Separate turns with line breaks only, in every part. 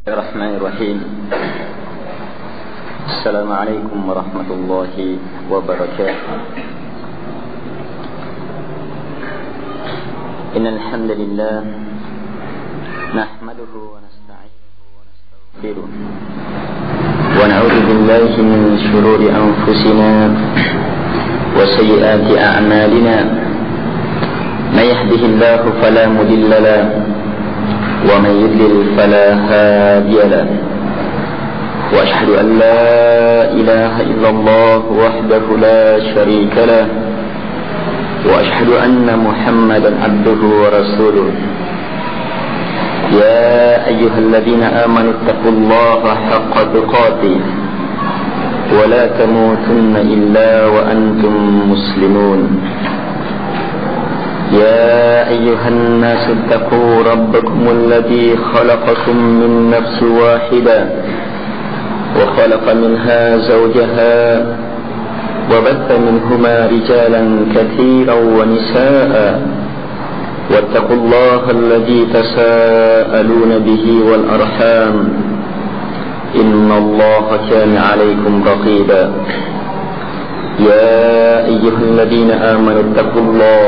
Bismillahirrahmanirrahim. Assalamualaikum warahmatullahi wabarakatuh. Innal hamdalillah nahmaduhu wa nasta'inuhu wa nastaghfiruh wa na'udzu billahi min shururi anfusina wa sayyiati a'malina. May yahdihillahu fala mudilla lahu ومن يضلل فلا هادي له وأشهد أن لا إله إلا الله وحده لا شريك له وأشهد أن محمدا عبده ورسوله. يا أيها الذين آمنوا اتقوا الله حق تقاته ولا تموتن إلا وأنتم مسلمون. يا أيها الناس اتقوا ربكم الذي خلقكم من نفس واحدة وخلق منها زوجها وبث منهما رجالا كثيرا ونساء واتقوا الله الذي تساءلون به والأرحام إن الله كان عليكم رقيبا. يا أيها الذين آمنوا اتقوا الله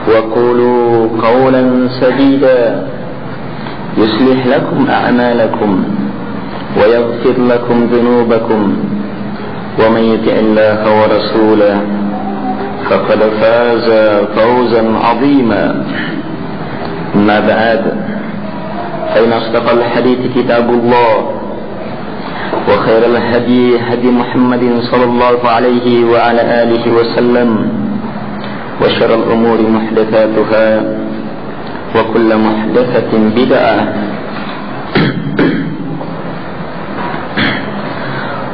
وقولوا قولا سديدا يصلح لكم أعمالكم ويغفر لكم ذنوبكم ومن يطع الله ورسوله فقد فاز فوزا عظيما. أما بعد فإن أصدق الحديث كتاب الله وخير الهدي هدي محمد صلى الله عليه وعلى آله وسلم وشر الأمور محدثاتها وكل محدثة بدعة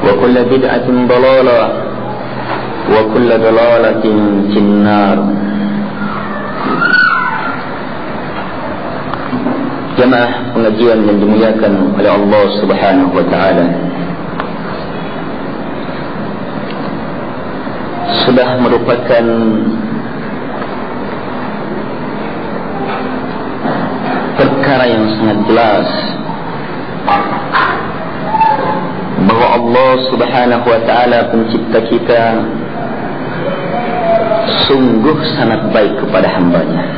وكل بدعة ضلالة وكل ضلالة في النار. Jamaah pengajian yang dimuliakan oleh Allah Subhanahu wa taala, sudah merupakan perkara yang sangat jelas bahwa Allah Subhanahu wa ta'ala pencipta kita sungguh sangat baik kepada hambanya.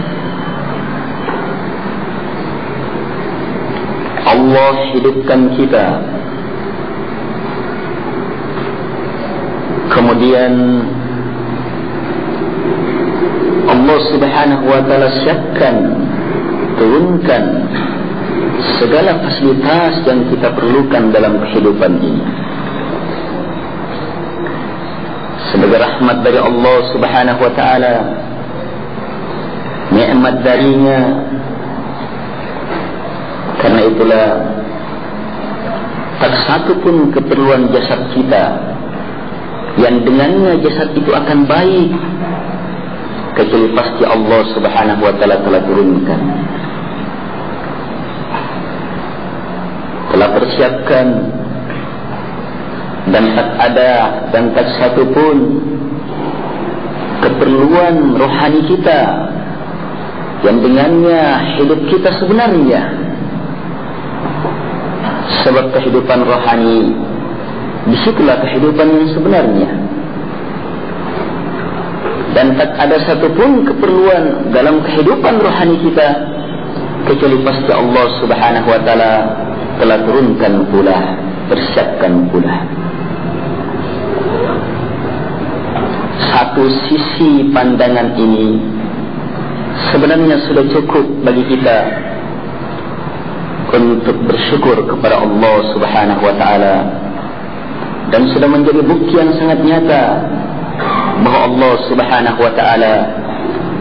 Allah hidupkan kita, kemudian Allah Subhanahu wa ta'ala siapkan, turunkan segala fasilitas yang kita perlukan dalam kehidupan ini sebagai rahmat dari Allah Subhanahu wa ta'ala, nikmat darinya. Karena itulah tak satu pun keperluan jasad kita yang dengannya jasad itu akan baik kecuali pasti Allah Subhanahu wa ta'ala telah turunkan, telah persiapkan, dan tak ada dan tak satu pun keperluan rohani kita yang dengannya hidup kita sebenarnya. Sebab kehidupan rohani, disitulah kehidupan yang sebenarnya. Dan tak ada satupun keperluan dalam kehidupan rohani kita kecuali pasti Allah Subhanahu wa ta'ala telah turunkan pula, persiapkan pula. Satu sisi pandangan ini sebenarnya sudah cukup bagi kita untuk bersyukur kepada Allah Subhanahu wa ta'ala, dan sudah menjadi bukti yang sangat nyata bahwa Allah Subhanahu wa ta'ala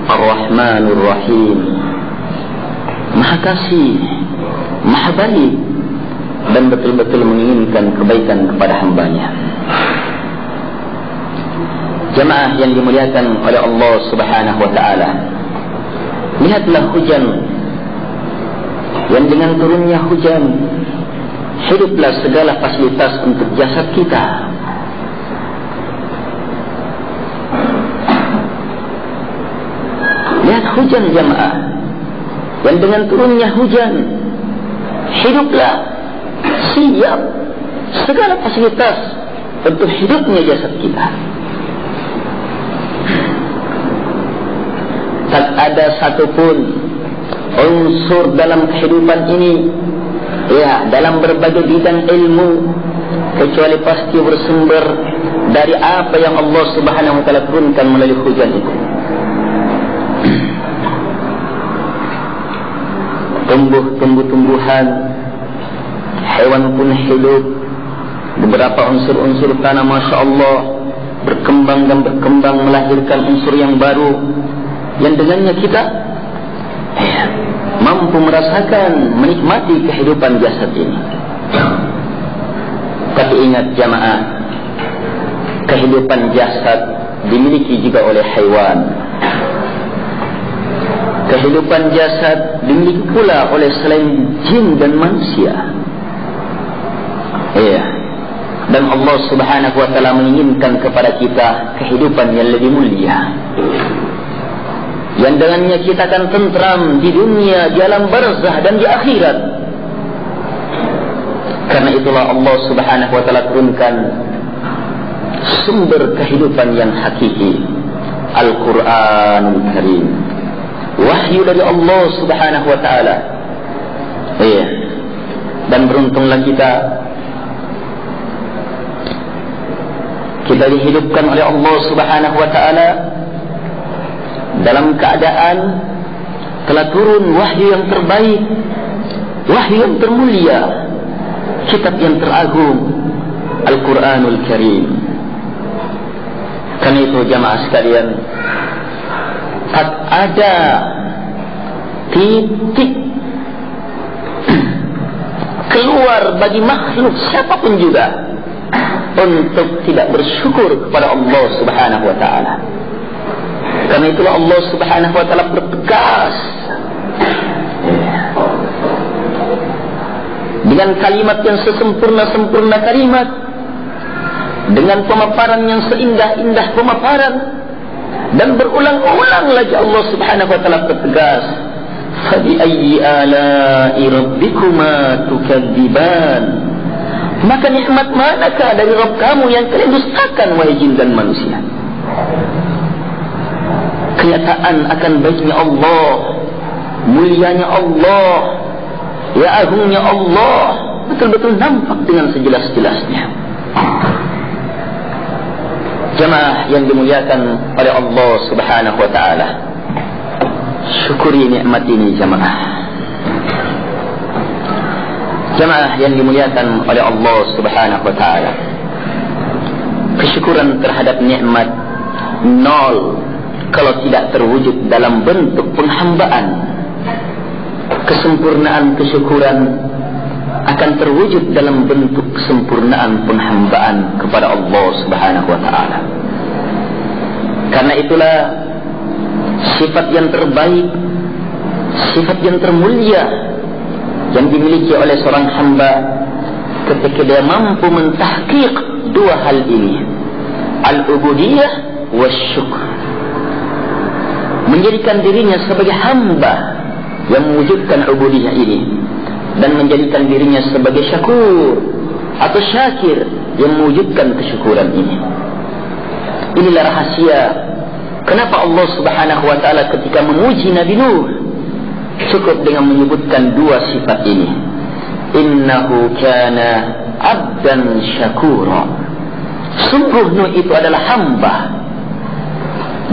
Ar-Rahmanur Rahim, Maha Kasih, Maha Baik, dan betul-betul menginginkan kebaikan kepada hambanya. Jemaah yang dimuliakan oleh Allah Subhanahu wa ta'ala, lihatlah hujan, yang dengan turunnya hujan hiduplah segala fasilitas untuk jasad kita. Lihat hujan jemaah, dan dengan turunnya hujan hiduplah, siap segala fasilitas untuk hidupnya jasad kita. Tak ada satupun unsur dalam kehidupan ini, ya, dalam berbagai bidang ilmu, kecuali pasti bersumber dari apa yang Allah Subhanahu wa taala turunkan melalui hujan itu. Tumbuh-tumbuhan, hewan pun hidup. Beberapa unsur-unsur tanah, Masya Allah, berkembang dan berkembang melahirkan unsur yang baru, yang dengannya kita mampu merasakan, menikmati kehidupan jasad ini. Tapi ingat jamaah, kehidupan jasad dimiliki juga oleh haiwan. Kehidupan jasad dimiliki pula oleh selain jin dan manusia. Iya. Dan Allah Subhanahu wa taala menginginkan kepada kita kehidupan yang lebih mulia, yang dengannya kita akan tentram di dunia, di alam barzah dan di akhirat. Karena itulah Allah Subhanahu wa taala turunkan sumber kehidupan yang hakiki, Al-Quranul Karim, wahyu dari Allah Subhanahu wa taala. Iya. Dan beruntunglah kita dihidupkan oleh Allah Subhanahu wa taala dalam keadaan telah turun wahyu yang terbaik, wahyu yang termulia, kitab yang teragung, Al-Quranul Karim. Karena itu jamaah sekalian, tak ada titik keluar bagi makhluk siapapun juga untuk tidak bersyukur kepada Allah Subhanahu wa taala. Karena itulah Allah Subhanahu wa taala bertegas dengan kalimat yang sesempurna-sempurna kalimat, dengan pemaparan yang seindah-indah pemaparan, dan berulang-ulang lagi Allah Subhanahu wa taala bertegas, fa bi ayyi ala'i rabbikuma tukadziban. Maka nikmat manakah dari Rabb kamu yang kalian dustakan, wahai jin dan manusia? Kenyataan akan baiknya Allah, mulianya Allah, ya agungnya Allah betul-betul nampak dengan sejelas-jelasnya. Jemaah yang dimuliakan oleh Allah Subhanahu wa taala, syukuri nikmat ini jemaah. Jemaah yang dimuliakan oleh Allah Subhanahu wa taala, kesyukuran terhadap nikmat nol kalau tidak terwujud dalam bentuk penghambaan. Kesempurnaan kesyukuran akan terwujud dalam bentuk kesempurnaan penghambaan kepada Allah Subhanahu wa taala. Karena itulah sifat yang terbaik, sifat yang termulia yang dimiliki oleh seorang hamba ketika dia mampu mentahqiq dua hal ini, al-ubudiyah wasyukr, menjadikan dirinya sebagai hamba yang mewujudkan ubudiyah ini, dan menjadikan dirinya sebagai syakur atau syakir yang mewujudkan kesyukuran ini. Inilah rahasia kenapa Allah Subhanahu wa taala ketika memuji Nabi Nuh cukup dengan menyebutkan dua sifat ini. Innahu kana abdan syakura. Sungguh Nuh itu adalah hamba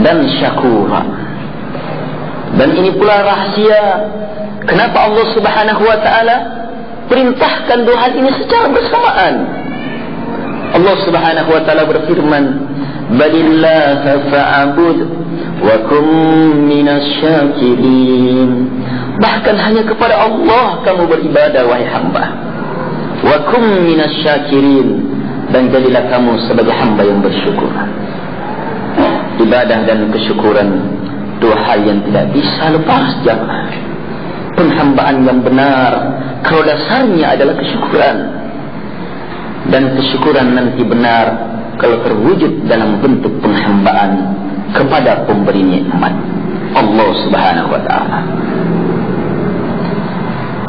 dan syakura. Dan ini pula rahasia kenapa Allah Subhanahu wa taala perintahkan dua hal ini secara bersamaan. Allah Subhanahu wa taala berfirman, "Balillaha fa'bud wa kum minasyakirin." Bahkan hanya kepada Allah kamu beribadah, wahai hamba. Wa kum minasyakirin, dan jadilah kamu sebagai hamba yang bersyukur. Ibadah dan kesyukuran dua hal yang tidak bisa lepas jamaah. Penghambaan yang benar kalau dasarnya adalah kesyukuran, dan kesyukuran nanti benar kalau terwujud dalam bentuk penghambaan kepada pemberi nikmat, Allah Subhanahu wa taala.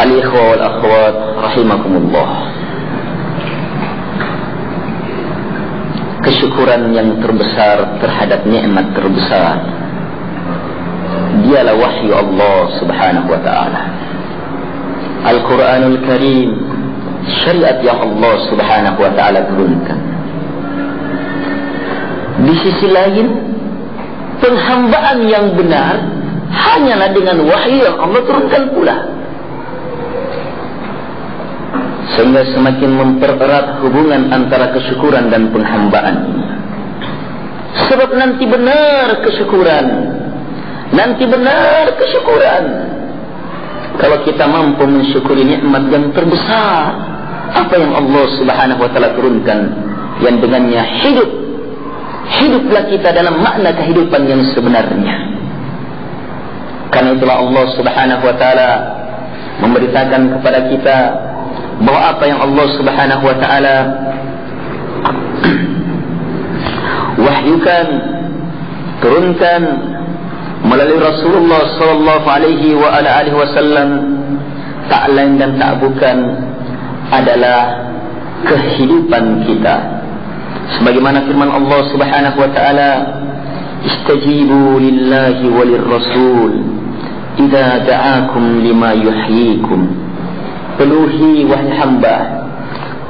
Al-ikhwa wal akhwat rahimakumullah, kesyukuran yang terbesar terhadap nikmat terbesar dialah wahyu Allah subhanahu wa ta'ala, Al-Quranul Karim, syariat yang Allah subhanahu wa ta'ala turunkan. Di sisi lain, penghambaan yang benar hanyalah dengan wahyu yang Allah turunkan pula, sehingga semakin mempererat hubungan antara kesyukuran dan penghambaan ini. Sebab nanti benar kesyukuran kalau kita mampu mensyukuri nikmat yang terbesar, apa yang Allah subhanahu wa ta'ala turunkan, yang dengannya hiduplah kita dalam makna kehidupan yang sebenarnya. Karena itulah Allah subhanahu wa ta'ala memberitakan kepada kita bahawa apa yang Allah subhanahu wa ta'ala wahyukan, turunkan melalui Rasulullah sallallahu alaihi wa ala alihi wasallam, tak lain dan tak bukan adalah kehidupan kita. Sebagaimana firman Allah subhanahu wa ta'ala, istajibu lillahi walir rasul idza da'akum lima yuhyikum. Penuhi wahai hamba,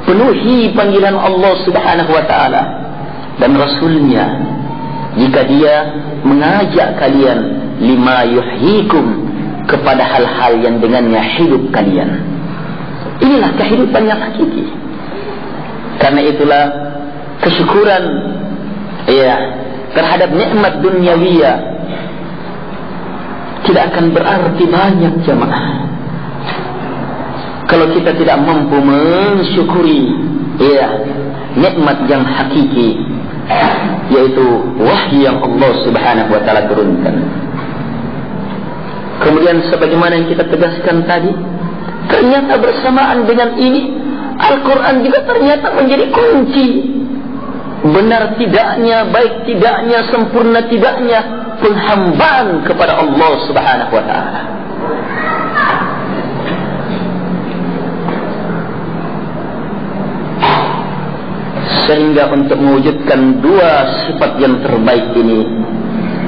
penuhi panggilan Allah subhanahu wa ta'ala dan Rasulnya jika dia mengajak kalian lima yuhyikum, kepada hal-hal yang dengannya hidup kalian. Inilah kehidupan yang hakiki. Karena itulah kesyukuran terhadap nikmat duniawiyah tidak akan berarti banyak, jemaah, kalau kita tidak mampu mensyukuri nikmat yang hakiki, yaitu wahyu yang Allah subhanahu wa ta'ala turunkan. Kemudian sebagaimana yang kita tegaskan tadi, ternyata bersamaan dengan ini Al-Quran juga ternyata menjadi kunci. Benar tidaknya, baik tidaknya, sempurna tidaknya penghambaan kepada Allah subhanahu wa ta'ala. Sehingga untuk mewujudkan dua sifat yang terbaik ini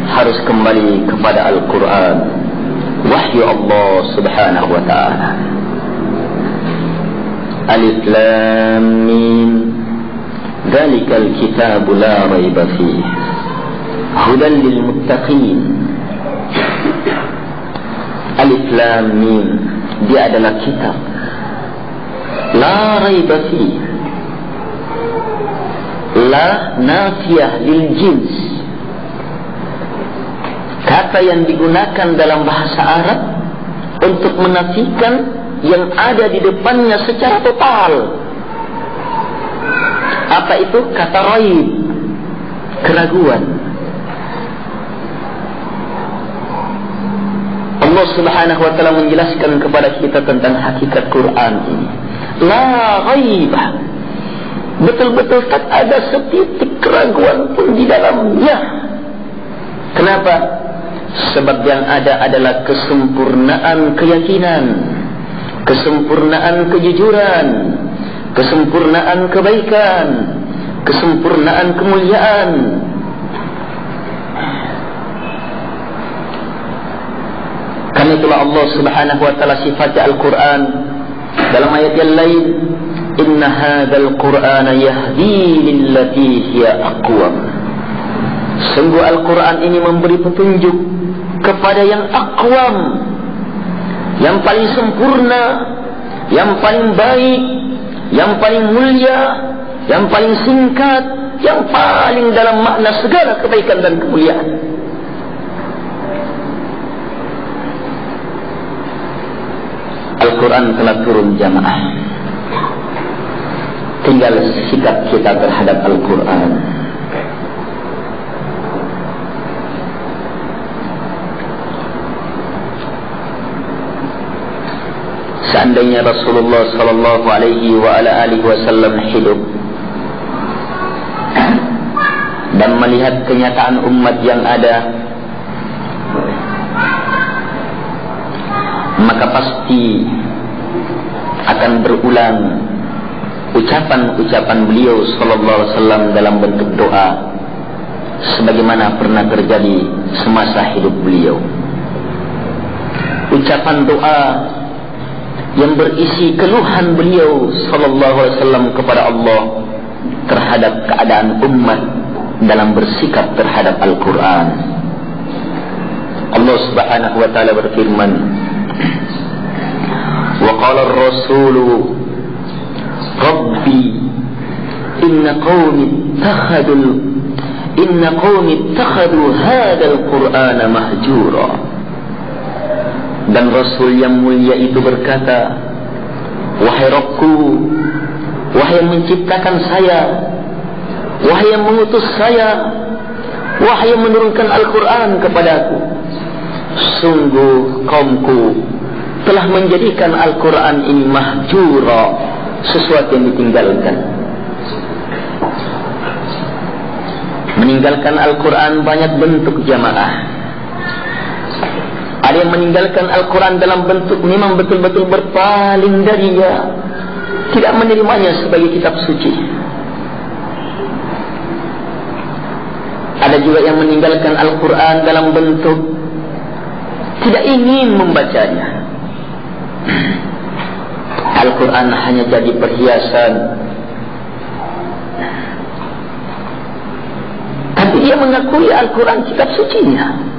harus kembali kepada Al-Quran, wahyu Allah subhanahu wa ta'ala. Alif Lam Mim, Dzalikal kitabu la raiba fihi hudan lil muttaqin. Alif Lam Mim, dia adalah kitab la raiba fihi. La nafiyah lil jins, kata yang digunakan dalam bahasa Arab untuk menafikan yang ada di depannya secara total. Apa itu? Kata raib, keraguan. Allah subhanahu wa ta'ala menjelaskan kepada kita tentang hakikat Quran ini. La raibah, betul-betul tak ada setitik keraguan pun di dalamnya. Kenapa? Sebab yang ada adalah kesempurnaan keyakinan, kesempurnaan kejujuran, kesempurnaan kebaikan, kesempurnaan kemuliaan. Karena itulah Allah subhanahu wa ta'ala sifati Al-Quran dalam ayat yang lain, inna hadzal qur'ana yahdi lillati hiya aqwam. Sungguh Al-Quran ini memberi petunjuk kepada yang aqwam, yang paling sempurna, yang paling baik, yang paling mulia, yang paling singkat, yang paling dalam makna segala kebaikan dan kemuliaan. Al-Quran telah turun, jamaah. Tinggal sikap kita terhadap Al-Quran. Seandainya Rasulullah sallallahu alaihi wa ala alihi wasallam hidup dan melihat kenyataan umat yang ada, maka pasti akan berulang ucapan-ucapan beliau sallallahu alaihi wasallam dalam bentuk doa sebagaimana pernah terjadi semasa hidup beliau. Ucapan doa yang berisi keluhan beliau sallallahu alaihi wasallam kepada Allah terhadap keadaan umat dalam bersikap terhadap Al-Quran. Allah Subhanahu wa taala berfirman, wa qala ar-rasul rabbi inna qaumi ittakhadhu hadha al-Qur'ana mahjura. Dan Rasul yang mulia itu berkata, wahai Rabbku, wahai yang menciptakan saya, wahai yang mengutus saya, wahai yang menurunkan Al-Quran kepadaku, sungguh kaumku telah menjadikan Al-Quran ini mahjura, sesuatu yang ditinggalkan. Meninggalkan Al-Quran banyak bentuk jamaah. Ada yang meninggalkan Al-Quran dalam bentuk memang betul-betul berpaling darinya, tidak menerimanya sebagai kitab suci. Ada juga yang meninggalkan Al-Quran dalam bentuk tidak ingin membacanya. Al-Quran hanya jadi perhiasan, tapi dia mengakui Al-Quran kitab sucinya.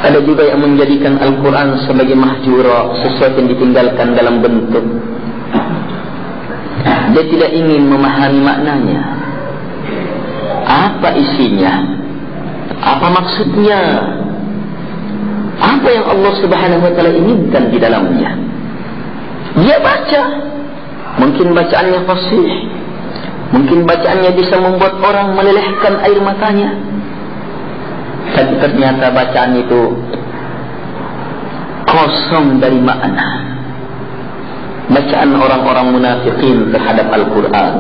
Ada juga yang menjadikan Al-Quran sebagai mahjura, sesuatu yang ditinggalkan dalam bentuk dia tidak ingin memahami maknanya. Apa isinya? Apa maksudnya? Apa yang Allah Subhanahu wa taala inginkan di dalamnya? Dia baca, mungkin bacaannya fasih, mungkin bacaannya bisa membuat orang melelehkan air matanya, tapi ternyata bacaan itu kosong dari makna. Bacaan orang-orang munafikin terhadap Al-Quran.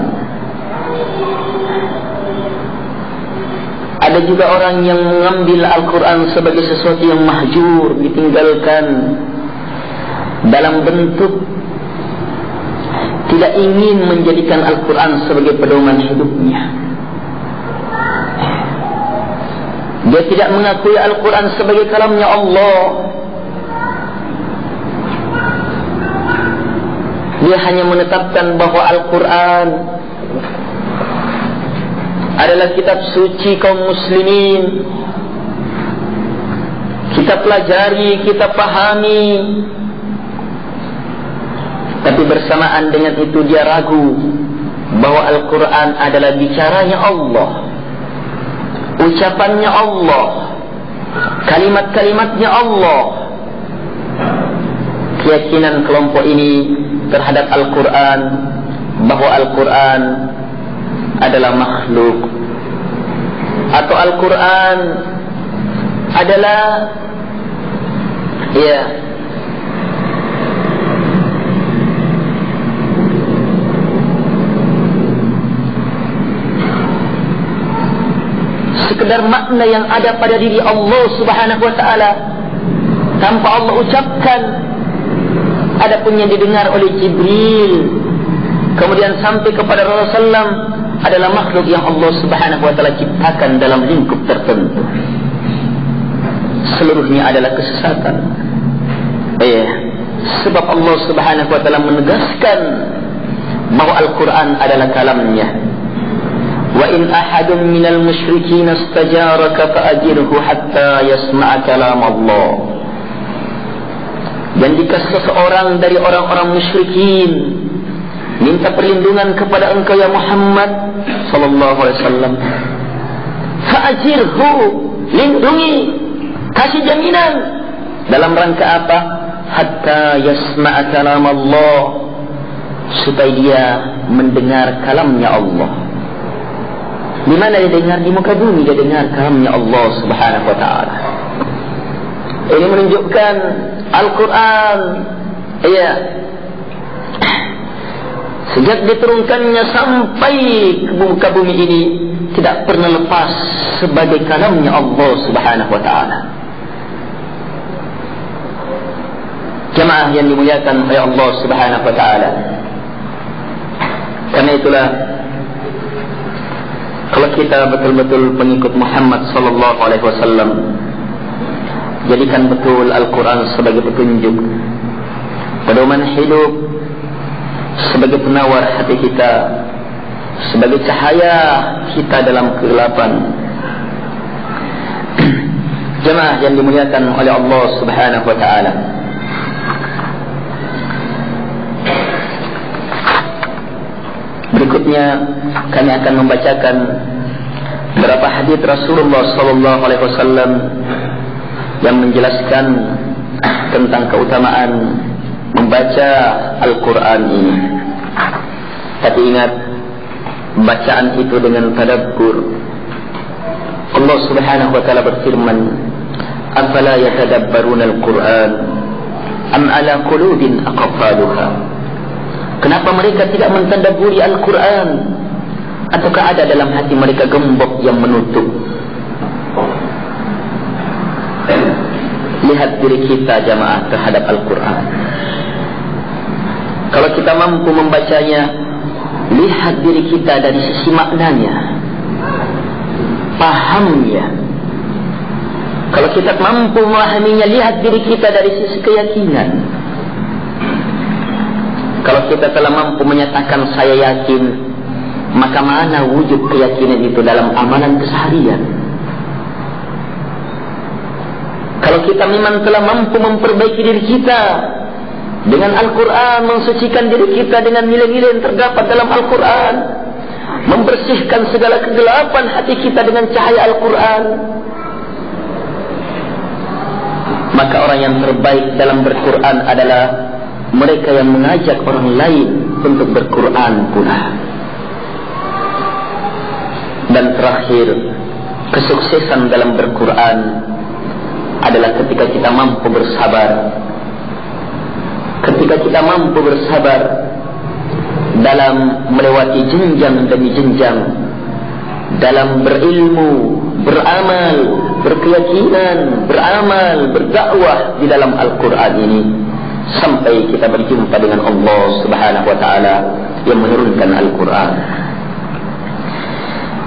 Ada juga orang yang mengambil Al-Quran sebagai sesuatu yang mahjur, ditinggalkan dalam bentuk tidak ingin menjadikan Al-Quran sebagai pedoman hidupnya. Dia tidak mengakui Al-Quran sebagai kalamnya Allah. Dia hanya menetapkan bahawa Al-Quran adalah kitab suci kaum muslimin. Kita pelajari, kita pahami. Tapi bersamaan dengan itu dia ragu bahawa Al-Quran adalah bicaranya Allah, ucapannya Allah, kalimat-kalimatnya Allah. Keyakinan kelompok ini terhadap Al-Quran, bahawa Al-Quran adalah makhluk, atau Al-Quran adalah sekedar makna yang ada pada diri Allah Subhanahu wa taala tanpa Allah ucapkan. Adapun yang didengar oleh Jibril kemudian sampai kepada Rasulullah adalah makhluk yang Allah Subhanahu wa taala ciptakan dalam lingkup tertentu. Seluruhnya adalah kesesatan. Sebab Allah Subhanahu wa taala menegaskan bahawa Al-Quran adalah kalamnya. Wa in ahadun minal musyrikin istajaraka fa'ajirhu hatta yasma'a kalam Allah. Dan jika seseorang dari orang-orang musyrikin minta perlindungan kepada engkau ya Muhammad sallallahu alaihi wasallam, fa'ajirhu, lindungi, kasih jaminan. Dalam rangka apa? Hatta yasma'a kalam Allah, supaya dia mendengar kalamnya Allah. Di mana dia dengar? Di muka bumi dia dengar kalamnya Allah Subhanahu wa taala. Ini menunjukkan Al-Quran sejak diturunkannya sampai ke muka bumi ini tidak pernah lepas sebagai kalamnya Allah Subhanahu wa taala. Jamaah yang dimuliakan oleh Allah Subhanahu wa taala. Karena itulah kalau kita betul-betul pengikut Muhammad sallallahu alaihi wasallam, jadikan betul Al-Quran sebagai petunjuk, pedoman hidup, sebagai penawar hati kita, sebagai cahaya kita dalam kegelapan. Jemaah yang dimuliakan oleh Allah Subhanahu wa taala. Berikutnya kami akan membacakan beberapa hadis Rasulullah sallallahu alaihi wasallam yang menjelaskan tentang keutamaan membaca Al-Quran ini. Tapi ingat, bacaan itu dengan tadabbur. Allah Subhanahu wa taala berfirman, "Afala yatadabbaruna al-Quran am ala qulubin aqfaluha?" Kenapa mereka tidak mentadabburi Al-Quran? Ataukah ada dalam hati mereka gembok yang menutup? Lihat diri kita jamaah terhadap Al-Quran. Kalau kita mampu membacanya, lihat diri kita dari sisi maknanya, pahamnya. Kalau kita mampu memahaminya, lihat diri kita dari sisi keyakinan. Kalau kita telah mampu menyatakan saya yakin, maka mana wujud keyakinan itu dalam amalan keseharian? Kalau kita memang telah mampu memperbaiki diri kita dengan Al-Quran, mensucikan diri kita dengan nilai-nilai yang terdapat dalam Al-Quran, membersihkan segala kegelapan hati kita dengan cahaya Al-Quran, maka orang yang terbaik dalam berquran adalah mereka yang mengajak orang lain untuk berquran pula. Dan terakhir, kesuksesan dalam berquran adalah ketika kita mampu bersabar. Ketika kita mampu bersabar dalam melewati jenjang demi jenjang, dalam berilmu, beramal, berkeyakinan, beramal, berdakwah di dalam Al-Quran ini, sampai kita berjumpa dengan Allah Subhanahu wa taala yang menurunkan Al-Quran.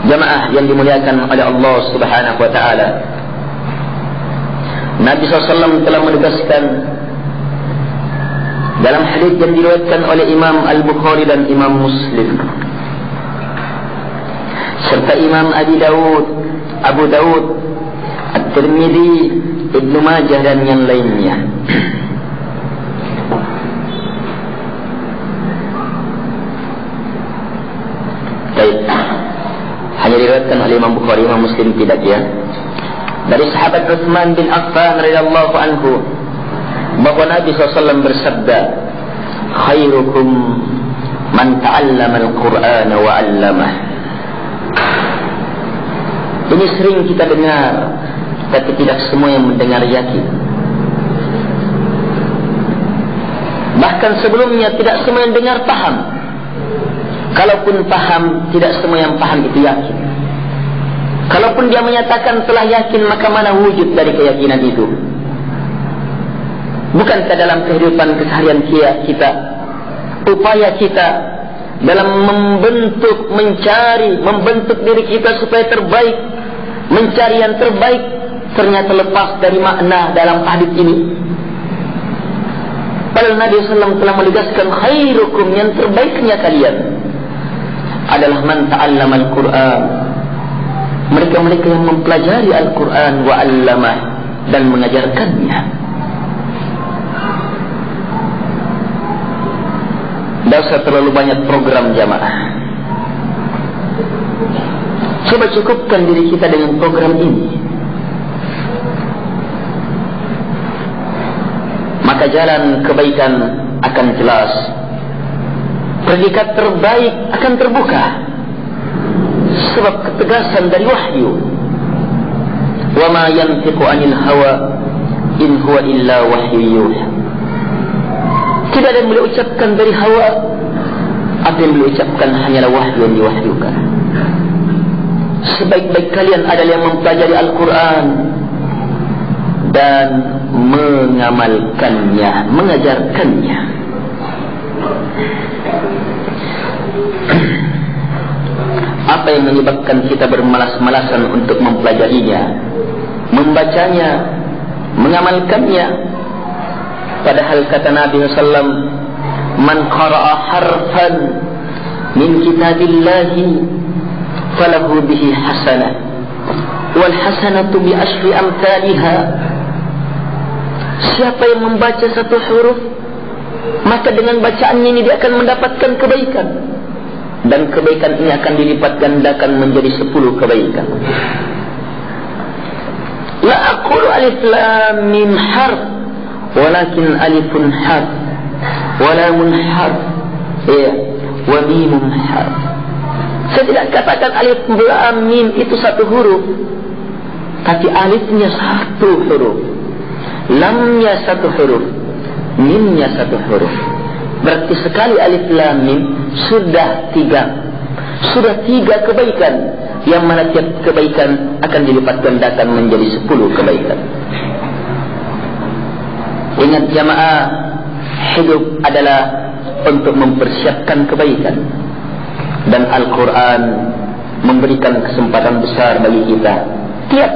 Jamaah yang dimuliakan oleh Allah Subhanahu wa taala, Nabi SAW telah menegaskan dalam hadis yang diriwayatkan oleh Imam Al-Bukhari dan Imam Muslim serta Imam Abu Dawud, At-Tirmidzi, Ibnu Majah dan yang lainnya. Baik, hanya diriwayatkan oleh Imam Bukhari, Imam Muslim tidak ya. Dari sahabat Utsman bin Affan radhiyallahu anhu bahwa Nabi SAW bersabda, "Khairukum man ta'allama al-Qur'an wa 'allamah." Ini sering kita dengar, tapi tidak semua yang mendengar yakin. Bahkan sebelumnya tidak semua yang dengar paham. Kalaupun paham, tidak semua yang paham itu yakin. Kalaupun dia menyatakan telah yakin, maka mana wujud dari keyakinan itu? Bukankah dalam kehidupan keseharian kita, upaya kita dalam membentuk diri kita supaya terbaik, mencari yang terbaik, ternyata lepas dari makna dalam hadis ini? Padahal Nabi SAW telah menegaskan, khairukum, yang terbaiknya kalian adalah man ta'allama al-Quran, mereka-mereka yang mempelajari Al-Quran wa 'allamah, dan mengajarkannya. Tidak usah terlalu banyak program jamaah. Coba cukupkan diri kita dengan program ini, maka jalan kebaikan akan jelas, predikat terbaik akan terbuka. Sebab ketegasan dari wahyu, wa ma yantiqu 'anil hawa in huwa illa wahyu yuha. Tidak ada yang boleh ucapkan dari hawa, apa yang boleh ucapkan hanyalah wahyu yang diwahyukan. Sebaik-baik kalian adalah yang mempelajari Al-Quran dan mengamalkannya, mengajarkannya. Apa yang menyebabkan kita bermalas-malasan untuk mempelajarinya, membacanya, mengamalkannya? Padahal kata Nabi SAW, man qara'a harfan min kitabillahi falahu bihi hasanah wal hasanatu bi asyri amthaliha. Siapa yang membaca satu huruf, maka dengan bacaannya ini dia akan mendapatkan kebaikan, dan kebaikan ini akan dilipat gandakan menjadi 10 kebaikan. La aqulu alif lam mim harf, walakin alifun harf, wa lamun harf, wa mimun harf. Saya tidak katakan alif lam mim itu satu huruf, tapi alifnya satu huruf, lamnya satu huruf, mimnya satu huruf. Berarti sekali alif lam mim sudah tiga kebaikan, yang mana tiap kebaikan akan dilipat gandakan menjadi 10 kebaikan. Ingat jamaah, hidup adalah untuk mempersiapkan kebaikan, dan Al-Quran memberikan kesempatan besar bagi kita. Tiap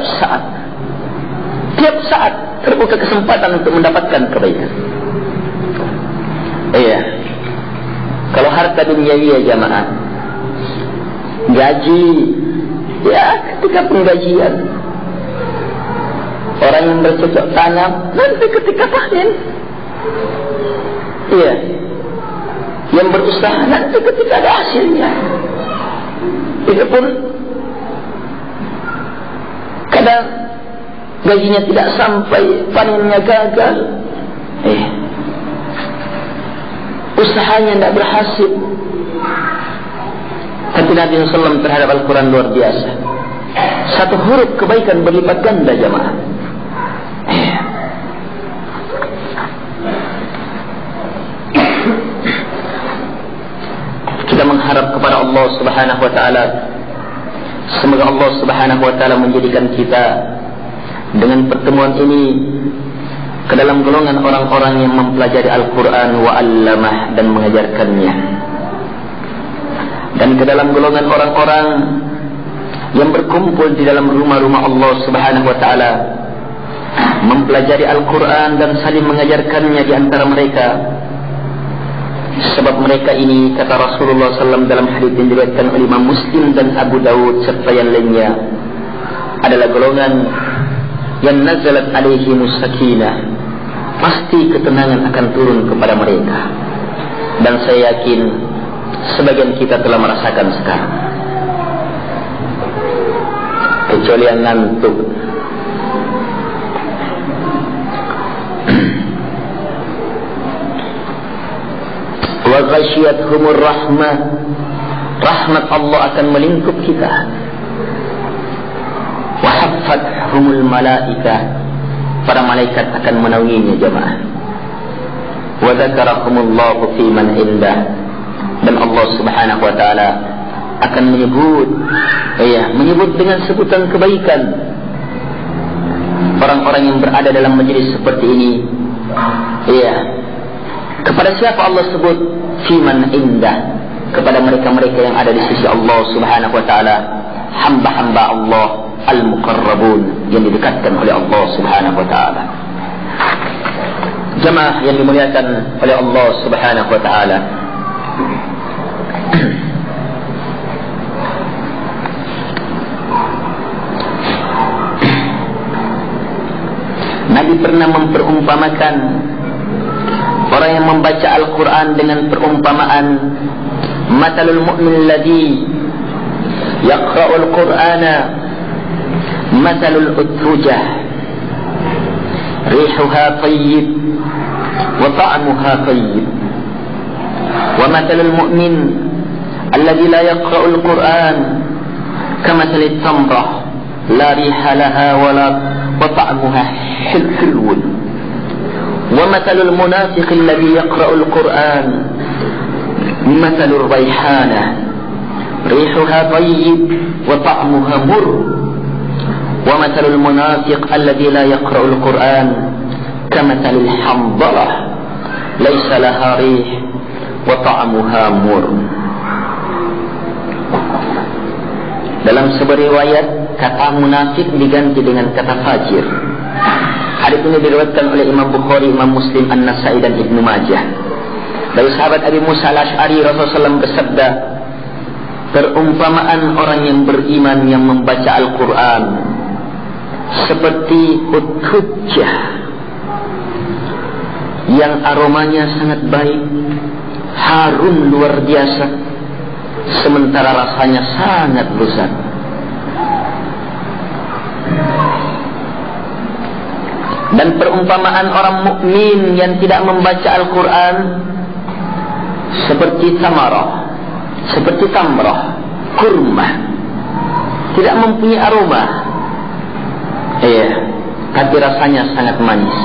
saat terbuka kesempatan untuk mendapatkan kebaikan. Iya. Kalau harta duniawi ya jamaah, gaji, ya ketika penggajian. Orang yang bercocok tanam, nanti ketika panen. Iya. Yang berusaha nanti ketika ada hasilnya. Itu pun kadang gajinya tidak sampai, panennya gagal, usahanya tidak berhasil. Tapi Nabi SAW terhadap Al-Quran luar biasa. Satu huruf kebaikan berlipat ganda jamaah. Kita mengharap kepada Allah Subhanahu wa taala, semoga Allah Subhanahu wa taala menjadikan kita dengan pertemuan ini ke dalam golongan orang-orang yang mempelajari Al-Quran wa 'allamah dan mengajarkannya, dan ke dalam golongan orang-orang yang berkumpul di dalam rumah-rumah Allah Subhanahu wa taala, mempelajari Al-Quran dan saling mengajarkannya di antara mereka. Sebab mereka ini, kata Rasulullah SAW dalam hadis yang diriwayatkan oleh Imam Muslim dan Abu Dawud serta yang lainnya, adalah golongan yang nazalat alaihimus sakinah, pasti ketenangan akan turun kepada mereka. Dan saya yakin sebagian kita telah merasakan sekarang, kecuali yang ngantuk. Wa ghasyiyatuhumur rahmah, rahmat Allah akan melingkup kita. Wa haffathumul malaikah, para malaikat akan menaunginya jemaah. Wa dzakarahumullahu fi man indah, dan Allah Subhanahu wa taala akan menyebut dengan sebutan kebaikan orang-orang yang berada dalam majlis seperti ini. Kepada siapa Allah sebut? Fi man indah, kepada mereka-mereka yang ada di sisi Allah Subhanahu wa taala, hamba-hamba Allah al-muqarrabun, yang didekatkan oleh Allah Subhanahu wa taala. Jemaah yang dimuliakan oleh Allah Subhanahu wa taala, Nabi pernah memperumpamakan orang yang membaca Al-Quran dengan perumpamaan, matalul mu'min alladhi yaqra'ul Qur'ana matalul utrujah rihuha tayyib wa ta'amuha tayyib, wa matalul mu'min alladhi la yaqra'ul Qur'an kamatalil tamrah la riha laha wa ta'amuha hilwun, ومثل المنافق الذي يقرأ القرآن مثل الريحانة ريحها طيب وطعمها مر، ومثل المنافق الذي لا يقرأ القرآن kamathalil hamdalah laisa laha rih wa ta'amuha mur. Dalam sebuah riwayat, kata munafik diganti dengan kata fajir. Hadis ini diriwayatkan oleh Imam Bukhari, Imam Muslim, An-Nasa'i dan Ibnu Majah. Dari sahabat Abi Musa al-Asy'ari, Rasulullah SAW bersabda, perumpamaan orang yang beriman yang membaca Al-Quran seperti hujjah yang aromanya sangat baik, harum luar biasa, sementara rasanya sangat lezat. Dan perumpamaan orang mukmin yang tidak membaca Al-Quran seperti tamarah, seperti tamrah, kurma, tidak mempunyai aroma, tapi rasanya sangat manis.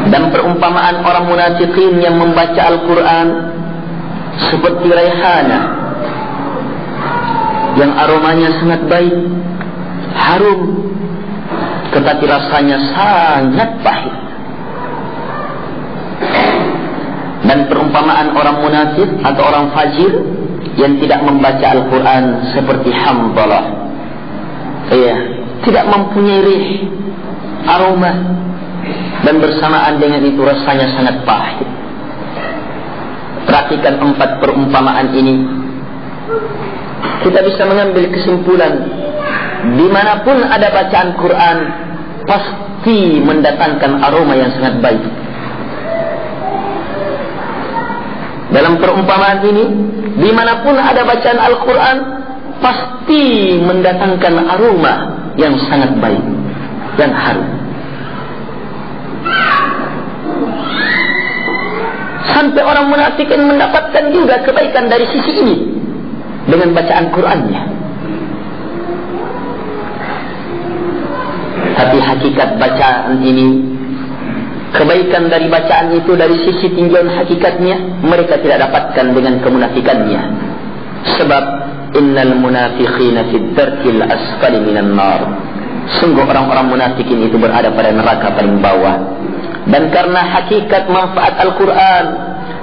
Dan perumpamaan orang munafikin yang membaca Al-Quran seperti raihana yang aromanya sangat baik, harum, tetapi rasanya sangat pahit. Dan perumpamaan orang munafik atau orang fajir yang tidak membaca Al-Quran seperti hamdalah, tidak mempunyai rih, aroma, dan bersamaan dengan itu rasanya sangat pahit. Perhatikan 4 perumpamaan ini, kita bisa mengambil kesimpulan, dimanapun ada bacaan Quran pasti mendatangkan aroma yang sangat baik. Dalam perumpamaan ini, dimanapun ada bacaan Al-Quran pasti mendatangkan aroma yang sangat baik, yang harum. Sampai orang munafik mendapatkan juga kebaikan dari sisi ini dengan bacaan Qurannya. Tapi hakikat bacaan ini, kebaikan dari bacaan itu dari sisi tinjauan hakikatnya mereka tidak dapatkan dengan kemunafikannya. Sebab innal munafiqina fid darkil asfali minan nar. Sungguh orang-orang munafikin itu berada pada neraka paling bawah. Dan karena hakikat manfaat Al-Quran,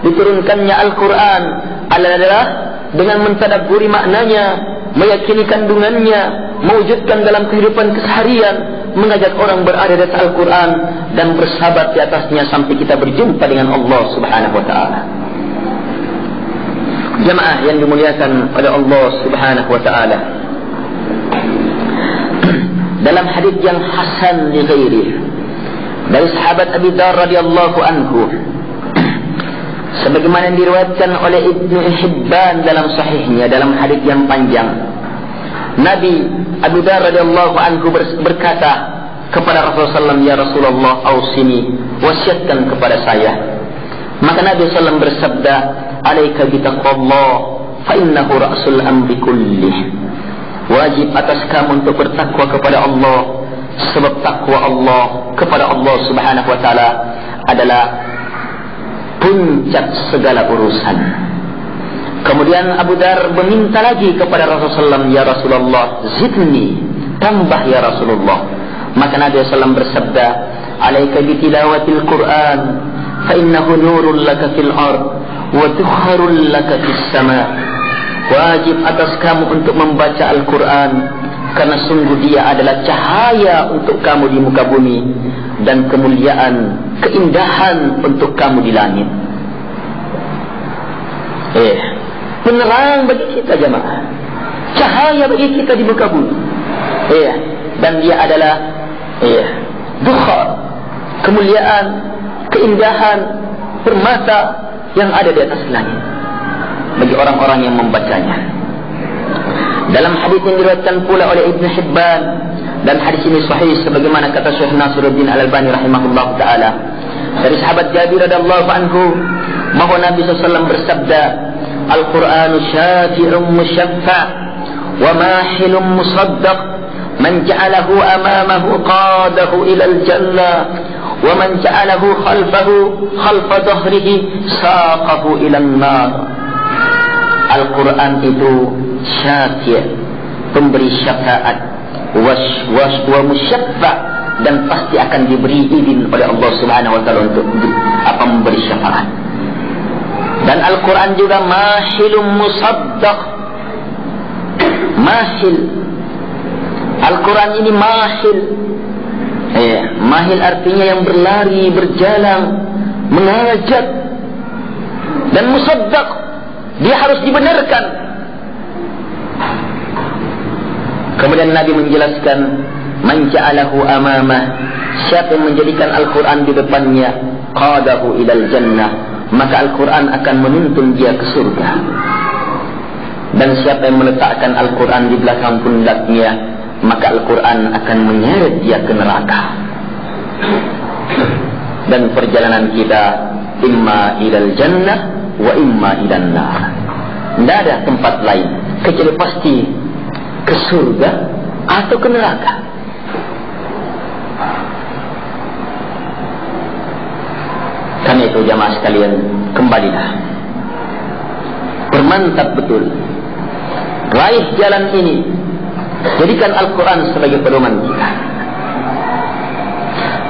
diturunkannya Al-Quran adalah dengan mentadabburi maknanya, meyakini kandungannya, mewujudkan dalam kehidupan keseharian, mengajak orang berada di atas Al-Quran dan bersabar di atasnya sampai kita berjumpa dengan Allah Subhanahu wa ta'ala. Jamaah yang dimuliakan oleh Allah Subhanahu wa ta'ala, dalam hadis yang hasan li ghairi dari sahabat Abi Dar radhiyallahu anhu, sebagaimana diriwayatkan oleh Ibnu Hibban dalam sahihnya dalam hadis yang panjang, Nabi Abu Dar radhiyallahu anhu berkata kepada Rasulullah SAW, ya Rasulullah, ausini, wasiatkan kepada saya. Maka Nabi SAW bersabda, alaika bitaqwallah fa innahu ra'sul amri kullih. Wajib atas kamu untuk bertakwa kepada Allah, sebab takwa Allah kepada Allah Subhanahu wa ta'ala adalah puncak segala urusan. Kemudian Abu Dar meminta lagi kepada Rasulullah SAW, ya Rasulullah, zidni, tambah ya Rasulullah. Maka Nabi SAW bersabda, alaika bitilawatil Quran fa innahu nurun laka fil ard wa tukharun laka fis sama. Wajib atas kamu untuk membaca Al-Quran, karena sungguh dia adalah cahaya untuk kamu di muka bumi dan kemuliaan, keindahan untuk kamu di langit. Penerang bagi kita jemaah, cahaya bagi kita di muka bumi. Dan dia adalah dukhar, kemuliaan, keindahan, permata yang ada di atas langit bagi orang-orang yang membacanya. Dalam hadis yang diriwayatkan pula oleh Ibnu Hibban, dan hadis ini sahih sebagaimana kata Syekh Nasiruddin Al-Albani rahimahullah taala, dari sahabat Jabir radhiyallahu anhu bahwa Nabi SAW bersabda, Al-Qur'anu syafi'un musyaffa' wa mahilun musaddaq, man ja'alahu amamahu qadahu ila al-jannah wa man ja'alahu khalfa dhahrihi saqahu ila an-nar. Al-Quran itu syafi', pemberi syafaat, wa musyaffa, dan pasti akan diberi izin oleh Allah Subhanahu wa taala untuk memberi syafaat. Dan Al-Quran juga mahilum musaddaq. Mahil, Al-Quran ini mahil. Mahil artinya yang berlari, berjalan, mengajak. Dan musaddaq, dia harus dibenarkan. Kemudian Nabi menjelaskan, man ja'alahu amamah, siapa yang menjadikan Al-Quran di depannya, qadahu ilal jannah, maka Al-Quran akan menuntun dia ke surga. Dan siapa yang meletakkan Al-Quran di belakang pundaknya, maka Al-Quran akan menyeret dia ke neraka. Dan perjalanan kita imma ilal jannah wa imma ilan nar. Tidak ada tempat lain kecuali pasti ke surga atau ke neraka. Karena itu jamaah sekalian, kembalilah, bermantap betul, raih jalan ini, jadikan Al-Quran sebagai pedoman kita.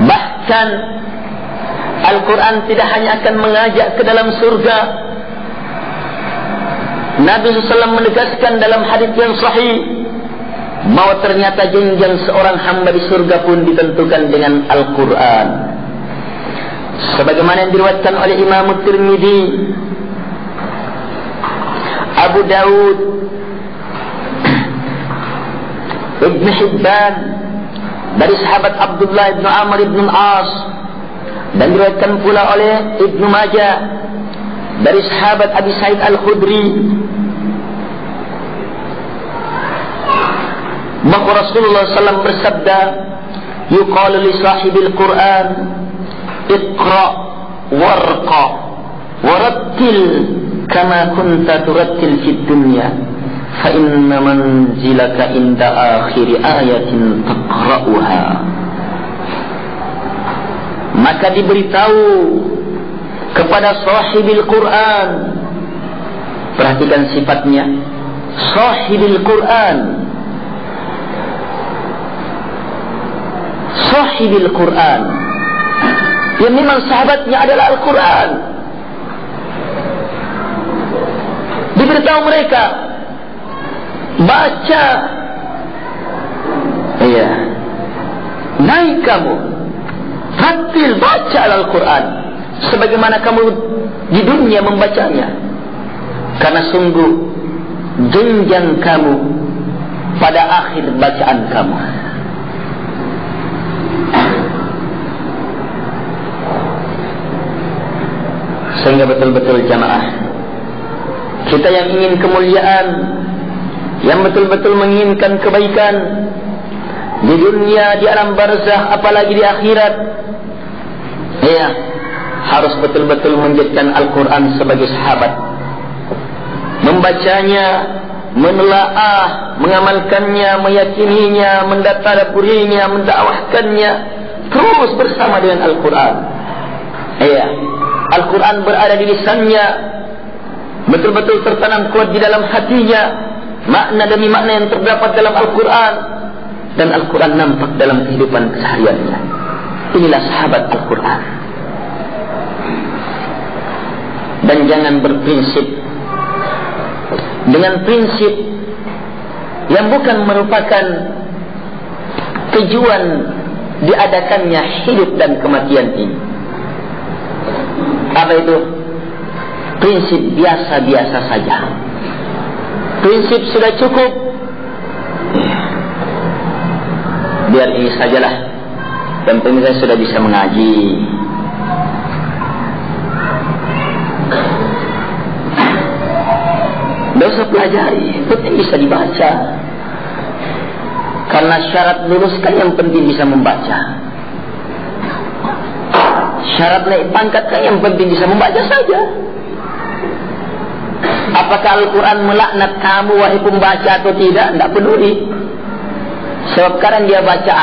Bahkan Al-Quran tidak hanya akan mengajak ke dalam surga. Nabi SAW menegaskan dalam hadis yang sahih bahwa ternyata jenjang seorang hamba di surga pun ditentukan dengan Al-Quran. Sebagaimana yang diriwayatkan oleh Imam Tirmidzi, Abu Daud, Ibn Hibban, dari sahabat Abdullah ibn Amr ibn al-As, dan diriwayatkan pula oleh Ibn Majah dari sahabat Abi Sa'id Al-Khudri, bahwa Rasulullah SAW bersabda, yuqalu li sahibil Quran, iqra warqa warattil kama kunta turattil fid dunya, fa inna manzilaka inda akhir ayatin taqra'uha. Maka diberitahu kepada sahibil Quran, perhatikan sifatnya, sahibil Quran, sahibil Quran, yang memang sahabatnya adalah Al-Quran. Diberitahu mereka, baca, naik kamu, ratil, baca Al-Quran sebagaimana kamu di dunia membacanya, karena sungguh jenjang kamu pada akhir bacaan kamu. Sehingga betul-betul jamaah, kita yang ingin kemuliaan, yang betul-betul menginginkan kebaikan di dunia, di alam barzakh, apalagi di akhirat, harus betul-betul menjadikan Al-Quran sebagai sahabat, membacanya, menelaah, mengamalkannya, meyakininya, mendadaburinya, mendakwahkannya, terus bersama dengan Al-Quran. Al-Quran berada di lisannya, betul-betul tertanam kuat di dalam hatinya, makna demi makna yang terdapat dalam Al-Quran, dan Al-Quran nampak dalam kehidupan kesehariannya. Inilah sahabat Al-Quran. Dan jangan berprinsip dengan prinsip yang bukan merupakan tujuan diadakannya hidup dan kematian ini. Apa itu? Prinsip biasa-biasa saja. Prinsip sudah cukup, biar ini sajalah, yang penting saya sudah bisa mengaji. Tidak usah pelajari, penting bisa dibaca. Karena syarat lulus kan yang penting bisa membaca. Syarat naik pangkat kan yang penting bisa membaca saja. Apakah Al-Quran melaknat kamu wahai pembaca atau tidak? Tidak peduli. Sebab kadang dia baca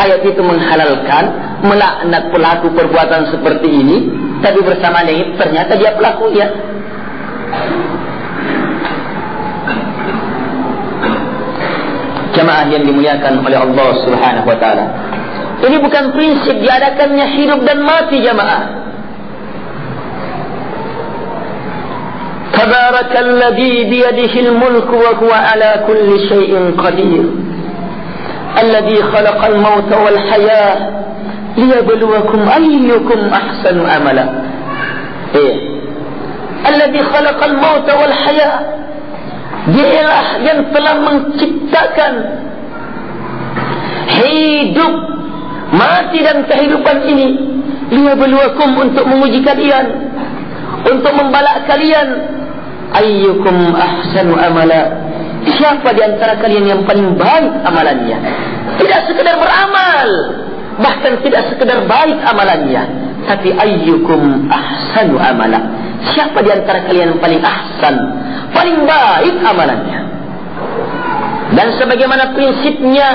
ayat itu menghalalkan, melaknat pelaku perbuatan seperti ini, tapi bersama dengan itu ternyata dia pelakunya. Jamaah yang dimuliakan oleh Allah Subhanahu wa taala. Ini bukan prinsip diadakannya hidup dan mati jamaah. Tabarakalladzi biyadihil mulku wa huwa ala kulli syai'in qadir. Alladzi khalaqal mauta wal hayah liyabluwakum ayyukum ahsanu amala. Alladzi khalaqal mauta wal hayah. Dialah yang telah menciptakan hidup, mati dan kehidupan ini liyabluwakum, untuk menguji kalian, untuk membalak kalian, ayyukum ahsanu amala, siapa di antara kalian yang paling baik amalannya. Tidak sekedar beramal, bahkan tidak sekedar baik amalannya, tapi ayyukum ahsanu amala, siapa di antara kalian yang paling ahsan, paling baik amalannya. Dan sebagaimana prinsipnya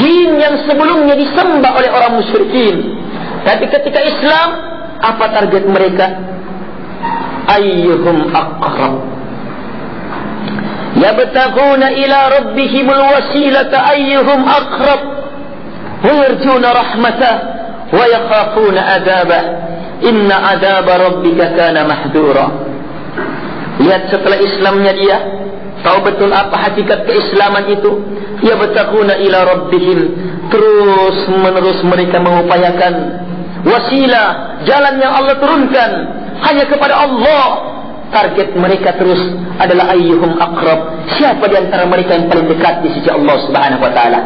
jin yang sebelumnya disembah oleh orang musyrikin, tapi ketika Islam, apa target mereka? Ayyuhum aqrab, yabtaguna ila rabbihimul wasilata ayyuhum aqrab wa yarjuna rahmatah wa yakhafuna adabah inna adaba rabbika kana mahdura. Lihat, setelah Islamnya dia tahu betul apa hakikat keislaman itu. Yabtaguna ila rabbihim, terus menerus mereka mengupayakan wasilah, jalan yang Allah turunkan hanya kepada Allah. Target mereka terus adalah ayyuhum aqrab, siapa di antara mereka yang paling dekat di sisi Allah Subhanahu wa taala.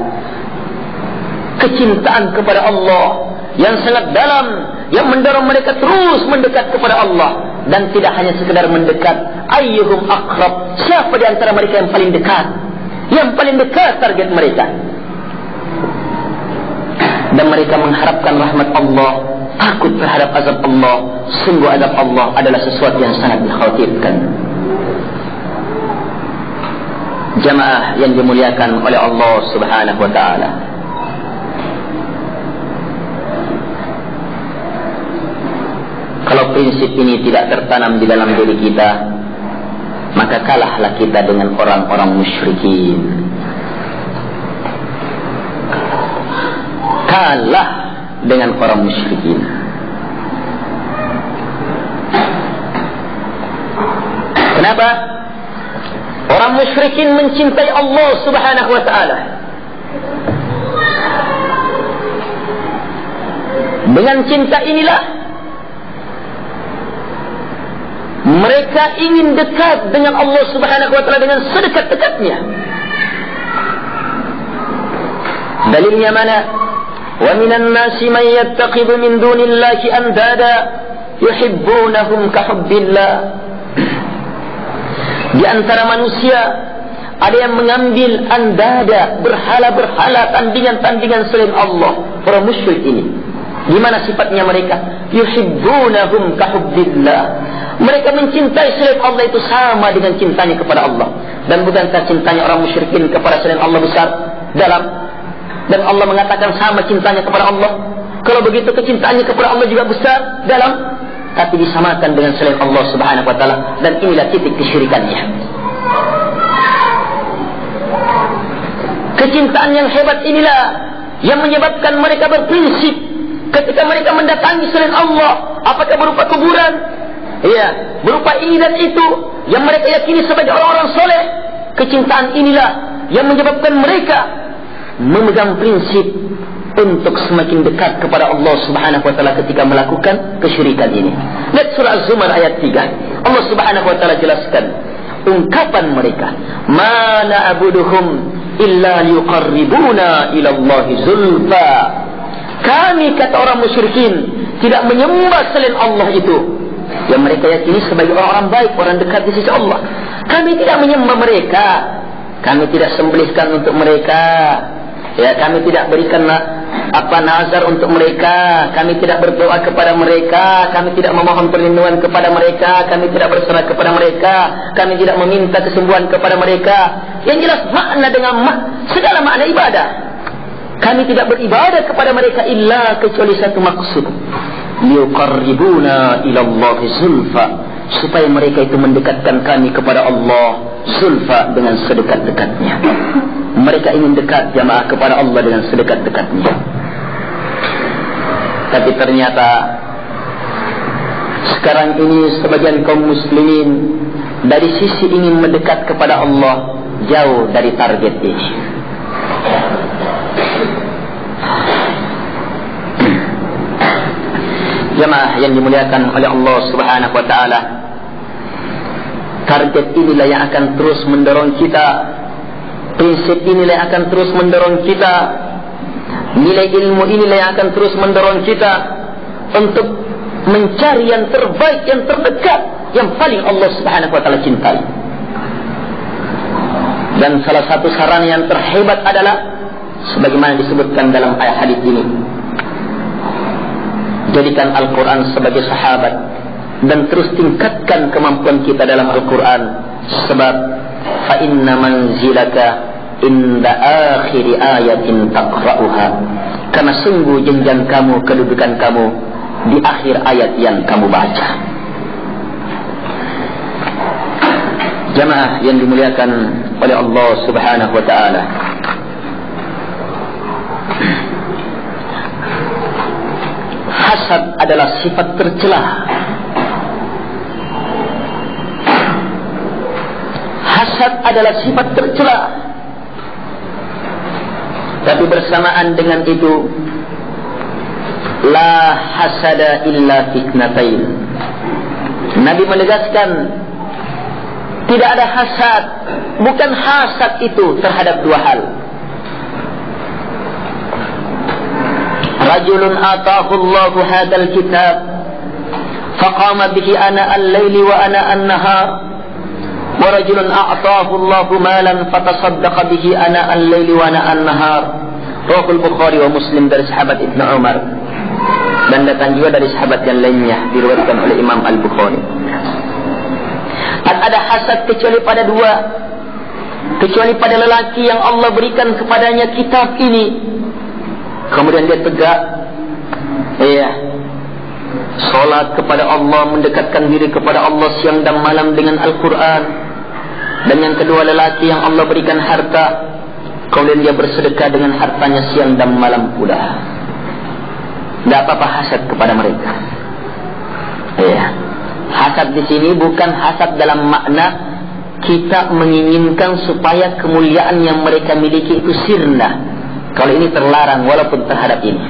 Kecintaan kepada Allah yang sangat dalam, yang mendorong mereka terus mendekat kepada Allah. Dan tidak hanya sekedar mendekat, ayyuhum aqrab, siapa di antara mereka yang paling dekat, yang paling dekat target mereka. Dan mereka mengharapkan rahmat Allah, takut terhadap azab Allah. Sungguh azab Allah adalah sesuatu yang sangat dikhawatirkan. Jamaah yang dimuliakan oleh Allah Subhanahu wa taala, kalau prinsip ini tidak tertanam di dalam diri kita, maka kalahlah kita dengan orang-orang musyrikin. Kalah dengan orang musyrikin. Kenapa? Orang musyrikin mencintai Allah Subhanahu wa taala. Dengan cinta inilah mereka ingin dekat dengan Allah Subhanahu wa taala dengan sedekat-dekatnya. Dalilnya mana? Wa minan nasi man yattakhidhu min dunillahi andada yuhibbunahum ka hubbillah. Di antara manusia ada yang mengambil andada, berhala-berhala, tandingan-tandingan selain Allah. Para musyrik ini, di mana sifatnya mereka? Yuhibbunahum ka hubbillah. Mereka mencintai selain Allah itu sama dengan cintanya kepada Allah. Dan bukankah cintanya orang musyrikin kepada selain Allah besar, dalam? Dan Allah mengatakan sama cintanya kepada Allah. Kalau begitu kecintaannya kepada Allah juga besar, dalam, tapi disamakan dengan selain Allah Subhanahu wa taala. Dan inilah titik kesyirikannya. Kecintaan yang hebat inilah yang menyebabkan mereka berprinsip ketika mereka mendatangi selain Allah, apakah berupa kuburan, berupa ini dan itu yang mereka yakini sebagai orang-orang soleh. Kecintaan inilah yang menyebabkan mereka memegang prinsip untuk semakin dekat kepada Allah Subhanahu wa taala ketika melakukan kesyirikan ini. Lihat surah Az-Zumar ayat 3. Allah Subhanahu wa taala jelaskan ungkapan mereka, "Ma na'buduhum illa liyuqarribuna ila Allahi zulfa." Kami, kata orang musyrikin, tidak menyembah selain Allah itu yang mereka yakini sebagai orang-orang baik, orang dekat di sisi Allah. Kami tidak menyembah mereka, kami tidak sembelihkan untuk mereka, kami tidak berikan nazar untuk mereka, kami tidak berdoa kepada mereka, kami tidak memohon perlindungan kepada mereka, kami tidak berserah kepada mereka, kami tidak meminta kesembuhan kepada mereka. Yang jelas makna dengan segala makna ibadah. Kami tidak beribadah kepada mereka illa kecuali satu maksud, liyuqarribuna ila Allahi zulfa, supaya mereka itu mendekatkan kami kepada Allah zulfa, dengan sedekat-dekatnya. mereka ingin dekat jamaah kepada Allah dengan sedekat-dekatnya. Tapi ternyata sekarang ini sebagian kaum muslimin dari sisi ingin mendekat kepada Allah jauh dari target ini. Jamaah yang dimuliakan oleh Allah Subhanahu wa taala, target inilah yang akan terus mendorong kita, prinsip inilah yang akan terus mendorong kita, nilai ilmu inilah yang akan terus mendorong kita untuk mencari yang terbaik, yang terdekat, yang paling Allah Subhanahu wa taala cintai. Dan salah satu sarana yang terhebat adalah sebagaimana disebutkan dalam ayat hadis ini, jadikan Al-Quran sebagai sahabat dan terus tingkatkan kemampuan kita dalam Al-Quran, sebab fa inna manzilaka inda akhiri ayatin taqra'uha, karena sungguh jenjang kamu, kedudukan kamu di akhir ayat yang kamu baca. Jamaah yang dimuliakan oleh Allah Subhanahu wa taala, hasad adalah sifat tercela. Hasad adalah sifat tercela. Tapi bersamaan dengan itu, la hasada illa fitnatain. Nabi menegaskan, tidak ada hasad, bukan hasad itu terhadap dua hal. Rajulun atahu Allahu hadzal kitab faqama bihi ana al-laili wa ana an-nahar, wa rajulun a'tahu Allahu malan fatasaddaqa bihi ana al-laili wa ana an-nahar. Rawahu Bukhari wa Muslim dari sahabat Ibnu Umar, dan datang juga dari sahabat yang lainnya diriwayatkan oleh Imam Al-Bukhari. Tak ada hasad kecuali pada dua, kecuali pada lelaki yang Allah berikan kepadanya kitab ini, kemudian dia tegak, solat kepada Allah, mendekatkan diri kepada Allah siang dan malam dengan Al-Quran. Dan yang kedua, lelaki yang Allah berikan harta, kemudian dia bersedekah dengan hartanya siang dan malam pula. Tidak apa-apa hasad kepada mereka. Hasad di sini bukan hasad dalam makna kita menginginkan supaya kemuliaan yang mereka miliki itu sirna. Kalau ini terlarang walaupun terhadap ini.